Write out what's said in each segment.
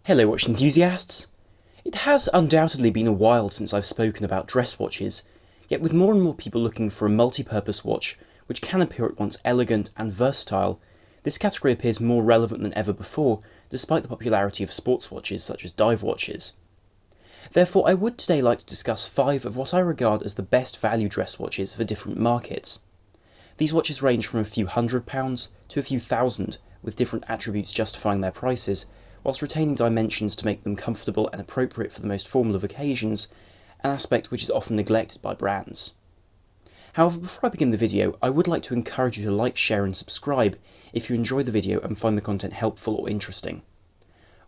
Hello watch enthusiasts! It has undoubtedly been a while since I've spoken about dress watches, yet with more and more people looking for a multi-purpose watch which can appear at once elegant and versatile, this category appears more relevant than ever before, despite the popularity of sports watches such as dive watches. Therefore, I would today like to discuss 5 of what I regard as the best value dress watches for different markets. These watches range from a few £100 to a few thousand, with different attributes justifying their prices, whilst retaining dimensions to make them comfortable and appropriate for the most formal of occasions, an aspect which is often neglected by brands. However, before I begin the video, I would like to encourage you to like, share and subscribe if you enjoy the video and find the content helpful or interesting.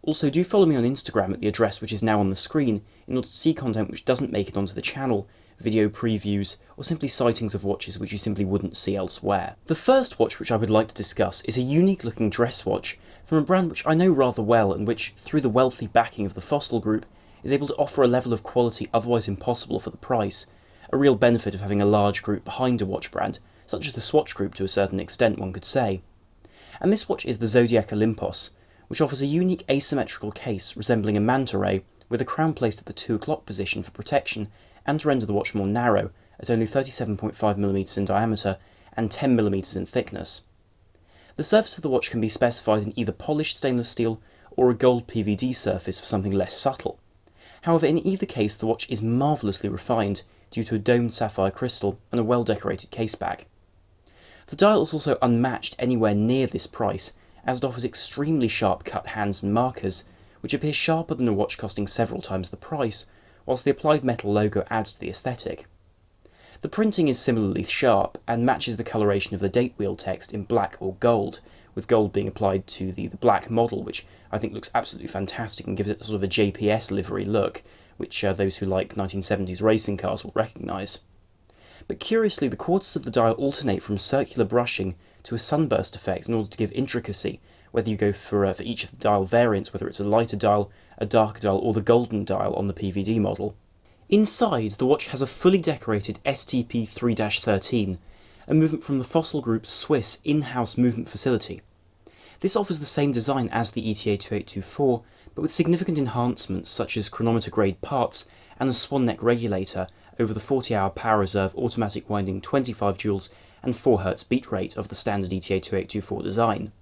Also, do follow me on Instagram at the address which is now on the screen in order to see content which doesn't make it onto the channel, video previews, or simply sightings of watches which you simply wouldn't see elsewhere. The first watch which I would like to discuss is a unique looking dress watch from a brand which I know rather well and which, through the wealthy backing of the Fossil Group, is able to offer a level of quality otherwise impossible for the price, a real benefit of having a large group behind a watch brand, such as the Swatch Group to a certain extent one could say. And this watch is the Zodiac Olympos, which offers a unique asymmetrical case resembling a manta ray with a crown placed at the 2 o'clock position for protection and to render the watch more narrow at only 37.5mm in diameter and 10mm in thickness. The surface of the watch can be specified in either polished stainless steel or a gold PVD surface for something less subtle. However, in either case the watch is marvellously refined due to a domed sapphire crystal and a well decorated case back. The dial is also unmatched anywhere near this price, as it offers extremely sharp cut hands and markers, which appear sharper than a watch costing several times the price, whilst the applied metal logo adds to the aesthetic. The printing is similarly sharp and matches the coloration of the date wheel text in black or gold, with gold being applied to the black model, which I think looks absolutely fantastic and gives it sort of a JPS livery look, which those who like 1970s racing cars will recognise. But curiously, the quarters of the dial alternate from circular brushing to a sunburst effect in order to give intricacy, whether you go for each of the dial variants, whether it's a lighter dial, a darker dial or the golden dial on the PVD model. Inside, the watch has a fully decorated STP 3-13, a movement from the Fossil Group's Swiss in-house movement facility. This offers the same design as the ETA 2824, but with significant enhancements such as chronometer-grade parts and a swan neck regulator over the 40-hour power reserve automatic winding 25 joules and 4 Hz beat rate of the standard ETA 2824 design.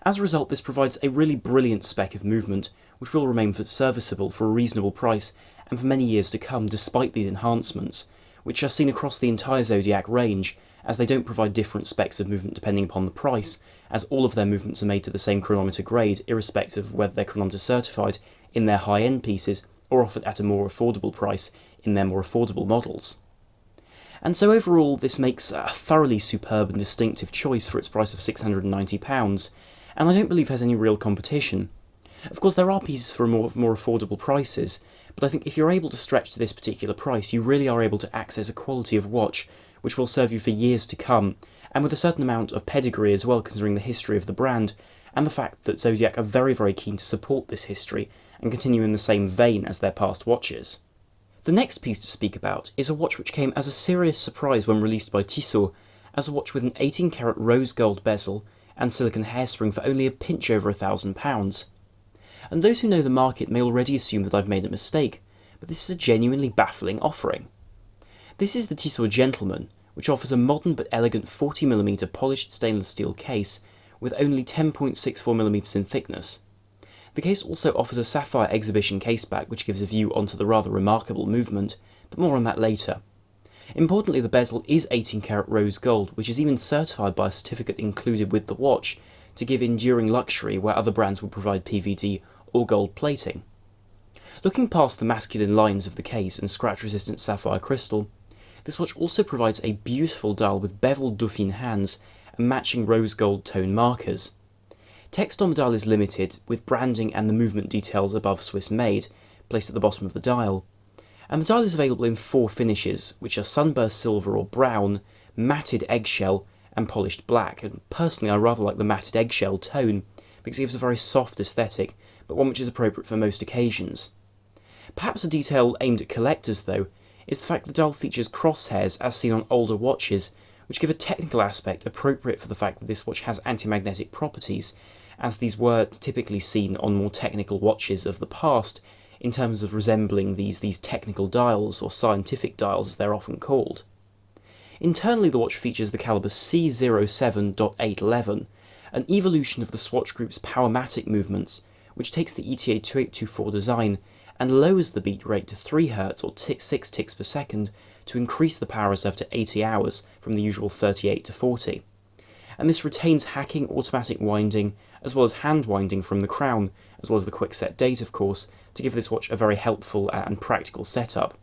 As a result, this provides a really brilliant spec of movement, which will remain serviceable for a reasonable price and for many years to come despite these enhancements, which are seen across the entire Zodiac range, as they don't provide different specs of movement depending upon the price, as all of their movements are made to the same chronometer grade, irrespective of whether they're chronometer certified in their high-end pieces or offered at a more affordable price in their more affordable models. And so overall, this makes a thoroughly superb and distinctive choice for its price of £690, and I don't believe has any real competition. Of course, there are pieces for more affordable prices, but I think if you're able to stretch to this particular price, you really are able to access a quality of watch which will serve you for years to come, and with a certain amount of pedigree as well, considering the history of the brand, and the fact that Zodiac are very, very keen to support this history and continue in the same vein as their past watches. The next piece to speak about is a watch which came as a serious surprise when released by Tissot, as a watch with an 18-carat rose gold bezel and silicone hairspring for only a pinch over £1,000. And those who know the market may already assume that I've made a mistake, but this is a genuinely baffling offering. This is the Tissot Gentleman, which offers a modern but elegant 40mm polished stainless steel case with only 10.64mm in thickness. The case also offers a sapphire exhibition caseback which gives a view onto the rather remarkable movement, but more on that later. Importantly, the bezel is 18-carat rose gold, which is even certified by a certificate included with the watch to give enduring luxury where other brands would provide PVD or gold plating. Looking past the masculine lines of the case and scratch-resistant sapphire crystal, this watch also provides a beautiful dial with beveled Dauphine hands and matching rose gold tone markers. Text on the dial is limited, with branding and the movement details above Swiss made placed at the bottom of the dial, and the dial is available in 4 finishes, which are sunburst silver or brown, matted eggshell and polished black, and personally I rather like the matted eggshell tone because it gives a very soft aesthetic, but one which is appropriate for most occasions. Perhaps a detail aimed at collectors though is the fact the dial features crosshairs as seen on older watches, which give a technical aspect appropriate for the fact that this watch has anti-magnetic properties, as these were typically seen on more technical watches of the past in terms of resembling these technical dials, or scientific dials as they're often called. Internally, the watch features the caliber C07.811, an evolution of the Swatch Group's Powermatic movements, which takes the ETA 2824 design and lowers the beat rate to 3 Hz or 6 ticks per second to increase the power reserve to 80 hours from the usual 38 to 40. And this retains hacking, automatic winding, as well as hand winding from the crown, as well as the quick set date of course, to give this watch a very helpful and practical setup.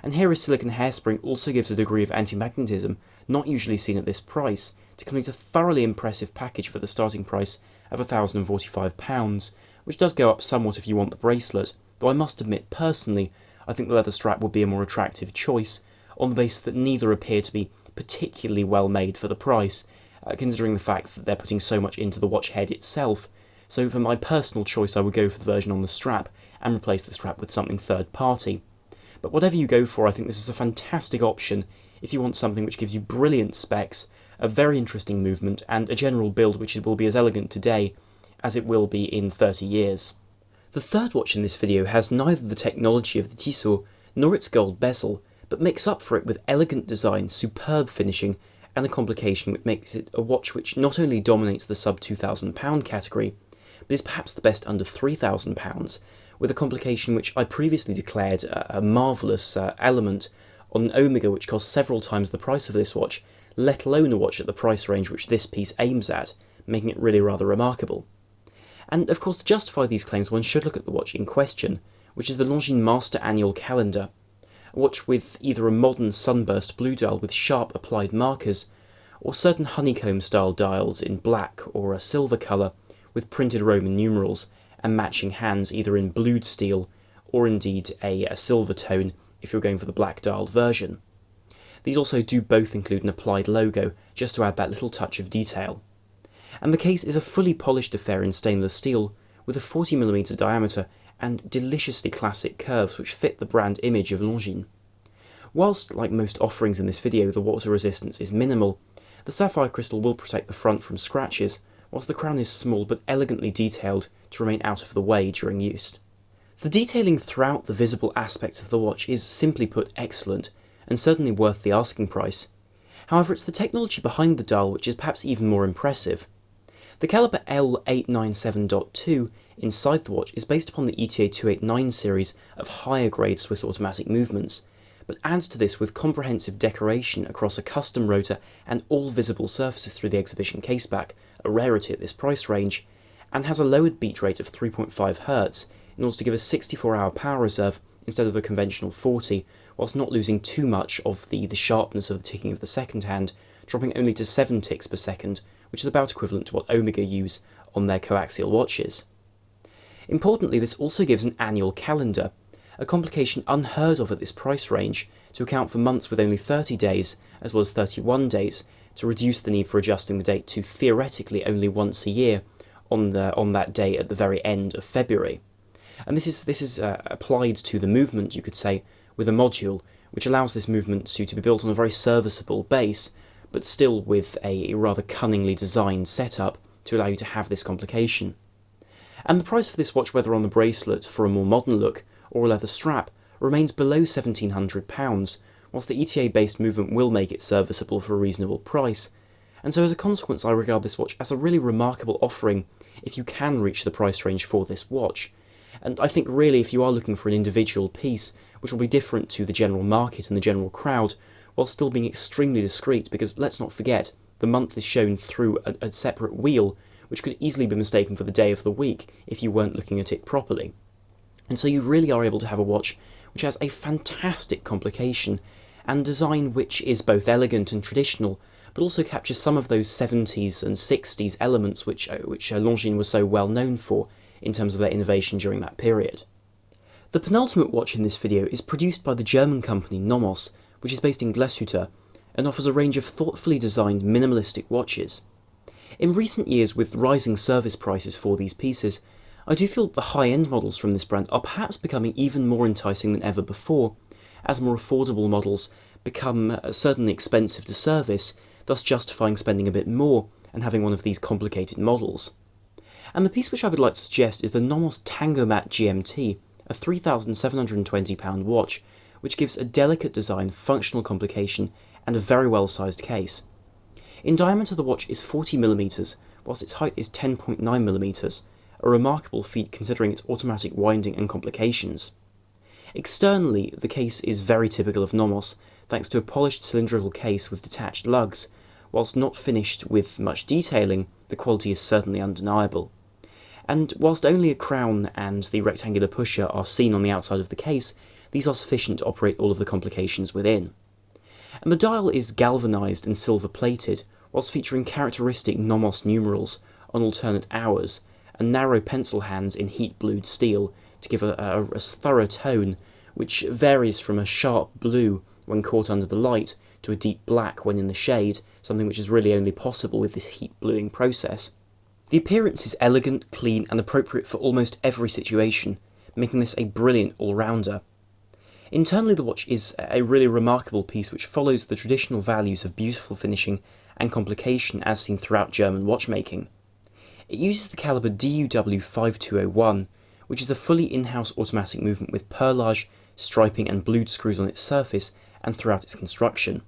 And here a silicon hairspring also gives a degree of anti-magnetism not usually seen at this price, to complete a thoroughly impressive package for the starting price of £1,045, which does go up somewhat if you want the bracelet, though I must admit personally I think the leather strap would be a more attractive choice, on the basis that neither appear to be particularly well made for the price, considering the fact that they're putting so much into the watch head itself. So for my personal choice I would go for the version on the strap and replace the strap with something third party. But whatever you go for, I think this is a fantastic option if you want something which gives you brilliant specs, a very interesting movement, and a general build which will be as elegant today as it will be in 30 years. The third watch in this video has neither the technology of the Tissot nor its gold bezel, but makes up for it with elegant design, superb finishing, and a complication which makes it a watch which not only dominates the sub £2,000 category, but is perhaps the best under £3,000, with a complication which I previously declared a marvellous element on an Omega which costs several times the price of this watch, let alone a watch at the price range which this piece aims at, making it really rather remarkable. And of course, to justify these claims one should look at the watch in question, which is the Longines Master Annual Calendar, a watch with either a modern sunburst blue dial with sharp applied markers, or certain honeycomb style dials in black or a silver colour with printed Roman numerals and matching hands either in blued steel or indeed a silver tone if you're going for the black dialed version. These also do both include an applied logo, just to add that little touch of detail. And the case is a fully polished affair in stainless steel, with a 40mm diameter and deliciously classic curves which fit the brand image of Longines. Whilst, like most offerings in this video, the water resistance is minimal, the sapphire crystal will protect the front from scratches, whilst the crown is small but elegantly detailed to remain out of the way during use. The detailing throughout the visible aspects of the watch is, simply put, excellent, and certainly worth the asking price. However, it's the technology behind the dial which is perhaps even more impressive. The caliber L897.2 inside the watch is based upon the ETA 289 series of higher grade Swiss automatic movements, but adds to this with comprehensive decoration across a custom rotor and all visible surfaces through the exhibition caseback, a rarity at this price range, and has a lowered beat rate of 3.5 Hz in order to give a 64-hour power reserve instead of the conventional 40, whilst not losing too much of the sharpness of the ticking of the second hand, dropping only to 7 ticks per second, which is about equivalent to what Omega use on their coaxial watches. Importantly, this also gives an annual calendar, a complication unheard of at this price range, to account for months with only 30 days, as well as 31 days, to reduce the need for adjusting the date to theoretically only once a year, on that day at the very end of February. And this is applied to the movement, you could say, with a module, which allows this movement to be built on a very serviceable base, but still with a rather cunningly designed setup to allow you to have this complication. And the price for this watch, whether on the bracelet for a more modern look or a leather strap, remains below £1,700, whilst the ETA-based movement will make it serviceable for a reasonable price, and so as a consequence I regard this watch as a really remarkable offering if you can reach the price range for this watch. And I think really if you are looking for an individual piece which will be different to the general market and the general crowd, while still being extremely discreet, because let's not forget, the month is shown through a separate wheel, which could easily be mistaken for the day of the week if you weren't looking at it properly. And so you really are able to have a watch which has a fantastic complication, and design which is both elegant and traditional, but also captures some of those 70s and 60s elements which Longines was so well known for in terms of their innovation during that period. The penultimate watch in this video is produced by the German company Nomos, which is based in Glashütte, and offers a range of thoughtfully designed minimalistic watches. In recent years, with rising service prices for these pieces, I do feel that the high-end models from this brand are perhaps becoming even more enticing than ever before, as more affordable models become certainly expensive to service, thus justifying spending a bit more and having one of these complicated models. And the piece which I would like to suggest is the Nomos Tangomat GMT, a £3,720 watch, which gives a delicate design, functional complication, and a very well-sized case. In diameter, the watch is 40mm, whilst its height is 10.9mm, a remarkable feat considering its automatic winding and complications. Externally, the case is very typical of Nomos, thanks to a polished cylindrical case with detached lugs. Whilst not finished with much detailing, the quality is certainly undeniable. And whilst only a crown and the rectangular pusher are seen on the outside of the case, these are sufficient to operate all of the complications within. And the dial is galvanised and silver-plated, whilst featuring characteristic Nomos numerals on alternate hours, and narrow pencil hands in heat-blued steel to give a thorough tone, which varies from a sharp blue when caught under the light to a deep black when in the shade, something which is really only possible with this heat-bluing process. The appearance is elegant, clean, and appropriate for almost every situation, making this a brilliant all-rounder. Internally, the watch is a really remarkable piece which follows the traditional values of beautiful finishing and complication as seen throughout German watchmaking. It uses the caliber DUW5201, which is a fully in-house automatic movement with perlage, striping and blued screws on its surface and throughout its construction.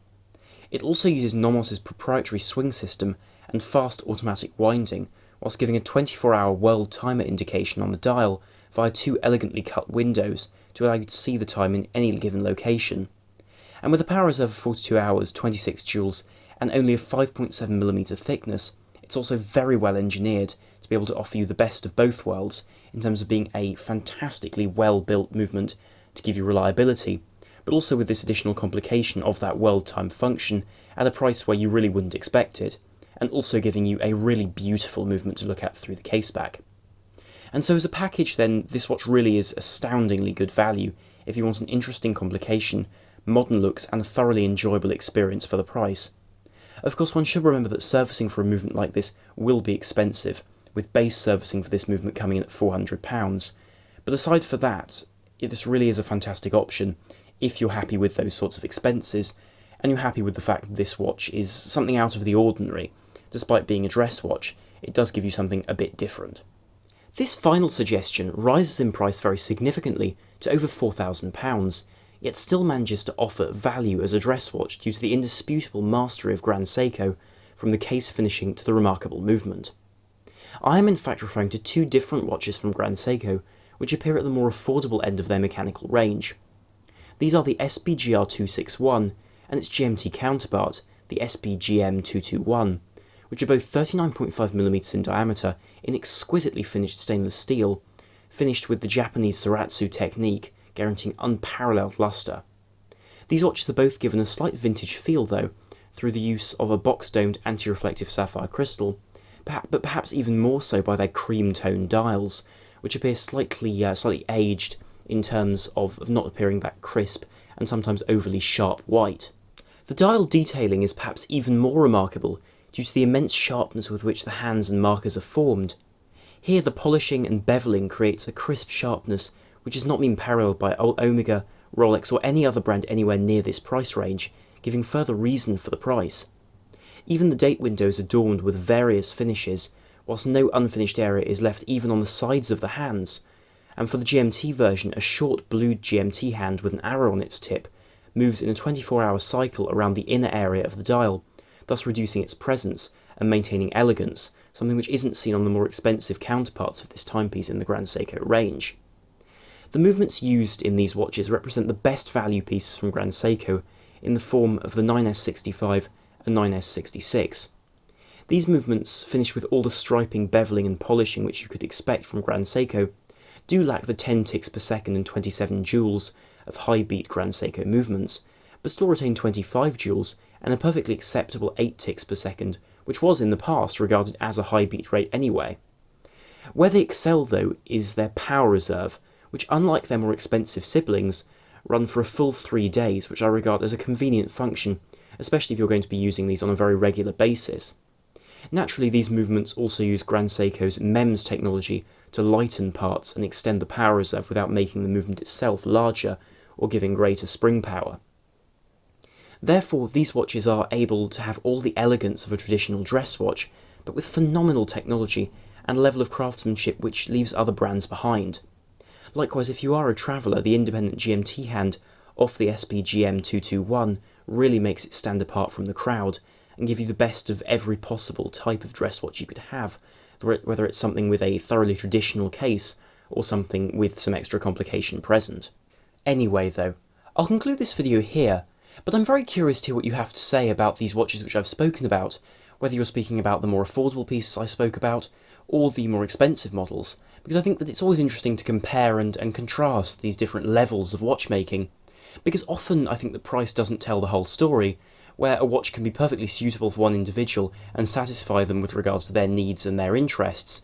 It also uses Nomos' proprietary swing system and fast automatic winding, whilst giving a 24-hour world timer indication on the dial via two elegantly cut windows to allow you to see the time in any given location. And with a power reserve of 42 hours, 26 joules, and only a 5.7mm thickness, it's also very well engineered to be able to offer you the best of both worlds in terms of being a fantastically well-built movement to give you reliability, but also with this additional complication of that world time function at a price where you really wouldn't expect it, and also giving you a really beautiful movement to look at through the case back. And so as a package then, this watch really is astoundingly good value if you want an interesting complication, modern looks and a thoroughly enjoyable experience for the price. Of course, one should remember that servicing for a movement like this will be expensive, with base servicing for this movement coming in at £400. But aside for that, this really is a fantastic option if you're happy with those sorts of expenses, and you're happy with the fact that this watch is something out of the ordinary. Despite being a dress watch, it does give you something a bit different. This final suggestion rises in price very significantly to over £4,000, yet still manages to offer value as a dress watch due to the indisputable mastery of Grand Seiko, from the case finishing to the remarkable movement. I am in fact referring to two different watches from Grand Seiko, which appear at the more affordable end of their mechanical range. These are the SBGR 261 and its GMT counterpart, the SBGM 221, which are both 39.5mm in diameter in exquisitely finished stainless steel, finished with the Japanese Soratsu technique, guaranteeing unparalleled lustre. These watches are both given a slight vintage feel though, through the use of a box-domed anti-reflective sapphire crystal, but perhaps even more so by their cream-toned dials, which appear slightly aged in terms of not appearing that crisp and sometimes overly sharp white. The dial detailing is perhaps even more remarkable due to the immense sharpness with which the hands and markers are formed. Here the polishing and bevelling creates a crisp sharpness which has not been paralleled by Omega, Rolex or any other brand anywhere near this price range, giving further reason for the price. Even the date windows are adorned with various finishes, whilst no unfinished area is left even on the sides of the hands, and for the GMT version a short blued GMT hand with an arrow on its tip moves in a 24-hour cycle around the inner area of the dial, thus reducing its presence and maintaining elegance, something which isn't seen on the more expensive counterparts of this timepiece in the Grand Seiko range. The movements used in these watches represent the best value pieces from Grand Seiko in the form of the 9S65 and 9S66. These movements, finished with all the striping, bevelling and polishing which you could expect from Grand Seiko, do lack the 10 ticks per second and 27 joules of high-beat Grand Seiko movements, but still retain 25 joules and a perfectly acceptable 8 ticks per second, which was in the past regarded as a high beat rate anyway. Where they excel though is their power reserve, which unlike their more expensive siblings, run for a full 3 days, which I regard as a convenient function, especially if you're going to be using these on a very regular basis. Naturally, these movements also use Grand Seiko's MEMS technology to lighten parts and extend the power reserve without making the movement itself larger or giving greater spring power. Therefore, these watches are able to have all the elegance of a traditional dress watch, but with phenomenal technology and a level of craftsmanship which leaves other brands behind. Likewise, if you are a traveller, the independent GMT hand off the SBGM 221 really makes it stand apart from the crowd and give you the best of every possible type of dress watch you could have, whether it's something with a thoroughly traditional case or something with some extra complication present. Anyway though, I'll conclude this video here, but I'm very curious to hear what you have to say about these watches which I've spoken about, whether you're speaking about the more affordable pieces I spoke about, or the more expensive models, because I think that it's always interesting to compare and contrast these different levels of watchmaking, because often I think that price doesn't tell the whole story, where a watch can be perfectly suitable for one individual and satisfy them with regards to their needs and their interests,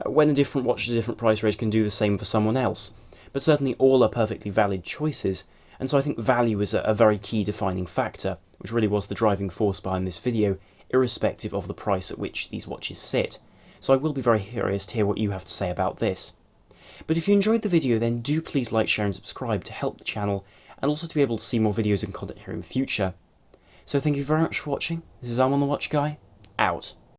when a different watch at a different price range can do the same for someone else. But certainly all are perfectly valid choices, and so I think value is a very key defining factor, which really was the driving force behind this video, irrespective of the price at which these watches sit. So I will be very curious to hear what you have to say about this. But if you enjoyed the video, then do please like, share and subscribe to help the channel, and also to be able to see more videos and content here in the future. So thank you very much for watching. This is I'm on the Watch Guy, out.